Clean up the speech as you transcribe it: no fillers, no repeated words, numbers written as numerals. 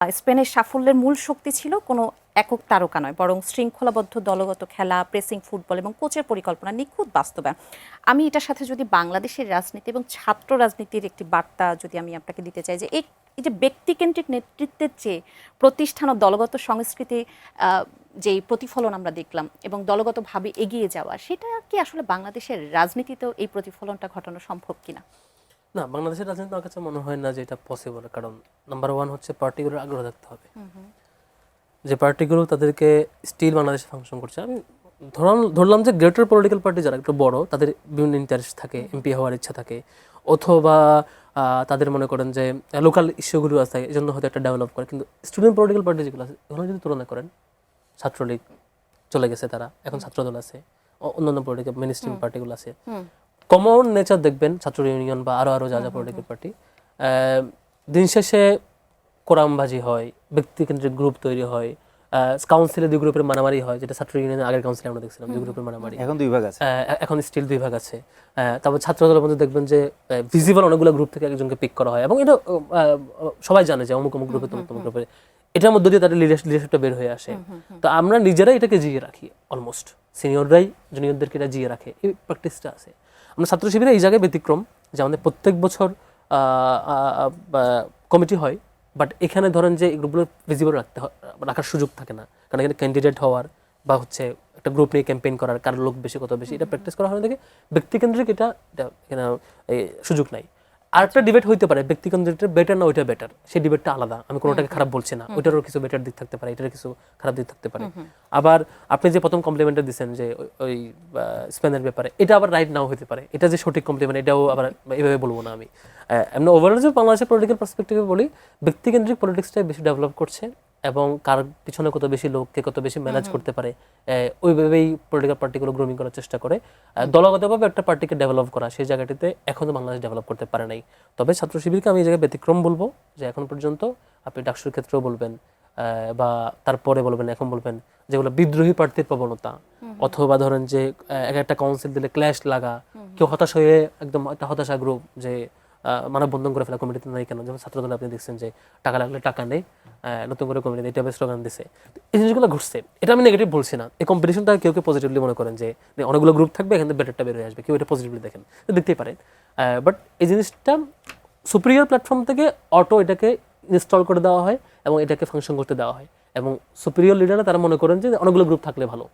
স্পেনের সাফল্যের মূল শক্তি ছিল কোনো একক তারকা নয়, বরং শৃঙ্খলাবদ্ধ দলগত খেলা, প্রেসিং ফুটবল এবং কোচের পরিকল্পনা নিখুঁত বাস্তবায়ন। আমি এটার সাথে যদি বাংলাদেশের রাজনীতি এবং ছাত্র রাজনীতির একটি বার্তা যদি আমি আপনাকে দিতে চাই, যে এই যে ব্যক্তিকেন্দ্রিক নেতৃত্বের চেয়ে প্রতিষ্ঠান ও দলগত সংস্কৃতি যেই প্রতিফলন আমরা দেখলাম এবং দলগতভাবে এগিয়ে যাওয়া, সেটা কি আসলে বাংলাদেশের রাজনীতিতেও এই প্রতিফলনটা ঘটানো সম্ভব কিনা? না, বাংলাদেশের রাজনীতি আমার কাছে মনে হয় না যে এটা পসিবল। কারণ নাম্বার ওয়ান হচ্ছে পার্টিগুলোর আগ্রহ থাকতে হবে, যে পার্টিগুলো তাদেরকে স্টিল বাংলাদেশে ফাংশন করছে। আমি ধরলাম যে গ্রেটার পলিটিক্যাল পার্টি যারা একটু বড়, তাদের বিভিন্ন ইন্টারেস্ট থাকে, এমপি হওয়ার ইচ্ছা থাকে, অথবা তাদের মনে করেন যে লোকাল ইস্যুগুলো আছে, এই জন্য হয়তো একটা ডেভেলপ করে। কিন্তু স্টুডেন্ট পলিটিক্যাল পার্টি যেগুলো আছে, এগুলো যদি তুলনা করেন, ছাত্রলীগ চলে গেছে, তারা এখন ছাত্রদল আছে, অন্যান্য পলিটিক্যাল মেইন স্ট্রিম পার্টিগুলো আছে, কমন নেচার দেখবেন ছাত্র ইউনিয়ন বা আরো যা যা পলিটিক্যাল পার্টি, দিন শেষে কোরামবাজি হয়, ব্যক্তিকেন্দ্রিক গ্রুপ তৈরি হয়, কাউন্সিলে দুই গ্রুপের মারামারি হয়, যেটা ছাত্র ইউনিয়নের আগের কাউন্সিলে আমরা দেখছিলাম, দুই গ্রুপের মারামারি। এখন দুই ভাগ আছে, এখন স্টিল দুই ভাগ আছে। তারপর ছাত্র দলের মধ্যে দেখবেন যে ভিজিবল অনেকগুলো গ্রুপ থেকে একজনকে পিক করা হয়, এবং এটা সবাই জানে যে অমুক অমুক গ্রুপে তমুক গ্রুপে, এটার মধ্যে দিয়ে তাদের লিডারশিপটা বের হয়ে আসে। তো আমরা নিজেরাই এটাকে জিয়ে রাখি, অলমোস্ট সিনিয়ররাই জুনিয়রদেরকে এটা জিয়ে রাখে, এই প্র্যাকটিসটা আছে। আমরা ছাত্র শিবিরে এই জায়গায় ব্যতিক্রম যে আমাদের প্রত্যেক বছর কমিটি হয়, বাট এখানে ধরেন যে গ্রুপগুলো ভিজিবল রাখার সুযোগ থাকে না, কারণ এখানে ক্যান্ডিডেট হওয়ার বা হচ্ছে একটা গ্রুপ নিয়ে ক্যাম্পেইন করার, কারোর লোক বেশি কত বেশি, এটা প্র্যাকটিস করা হয় না, দেখে ব্যক্তিকেন্দ্রিক এটা এখানে সুযোগ নাই। আরেকটা ডিবেট হইতে পারে ব্যক্তিকেন্দ্রিকটা বেটার না ওইটা বেটার, সেই ডিবেটটা আলাদা, আমি কোনোটাকে খারাপ বলছি না, ওইটারও কিছু বেটার দিক থাকতে পারে, এটার কিছু খারাপ দিক থাকতে পারে। আবার আপনি যে প্রথম কমপ্লিমেন্টটা দিচ্ছেন যে ওই স্পেনের ব্যাপারে, এটা আবার রাইট নাও হতে পারে, এটা যে সঠিক কমপ্লিমেন্ট এটাও আবার এইভাবে বলবো না আমি। এমনি ওভারঅল যে বাংলাদেশের পলিটিক্যাল পার্সপেক্টিভে বলি, ব্যক্তিকেন্দ্রিক পলিটিক্সটাই বেশি ডেভেলপ করছে, এবং কার পিছনে কত বেশি লোককে কত বেশি ম্যানেজ করতে পারে, ওইভাবেই পলিটিক্যাল পার্টিগুলো গ্রুমিং করার চেষ্টা করে। দলগতভাবে একটা পার্টিকে ডেভেলপ করা, সেই জায়গাটিতে এখনো বাংলাদেশ ডেভেলপ করতে পারে নাই। তবে ছাত্র শিবিরকে আমি এই জায়গায় ব্যতিক্রম বলবো, যে এখন পর্যন্ত আপনি ডাকসুর ক্ষেত্রেও বলবেন বা তারপরে বলবেন, এখন বলবেন যেগুলো বিদ্রোহী প্রার্থীর প্রবণতা, অথবা ধরেন যে একটা কাউন্সিল দিলে ক্ল্যাশ লাগা, কেউ হতাশ হয়ে একদম একটা হতাশা গ্রুপ, যে মানববন্ধন করে ফেলা, কমিটিতে নাই কেন, যেমন ছাত্রদলে আপনি দেখছেন যে টাকা লাগলে টাকা নেই, নতুন করে কমিটি এটা স্লোগান দিছে, এই জিনিসগুলো ঘটছে। এটা আমি নেগেটিভ বলছি না, এই কম্পিটিশনটা কেউ কেউ পজিটিভলি মনে করেন যে অনেকগুলো গ্রুপ থাকবে, এখান থেকে বেটারটা বের হয়ে আসবে, কেউ এটা পজিটিভলি দেখেন, দেখতেই পারেন। বাট এই জিনিসটা সুপিরিয়র প্ল্যাটফর্ম থেকে এটাকে ইনস্টল করে দেওয়া হয় এবং এটাকে ফাংশন করতে দেওয়া হয়, এবং সুপিরিয়র লিডাররা তারা মনে করেন যে অনেকগুলো গ্রুপ থাকলে ভালো।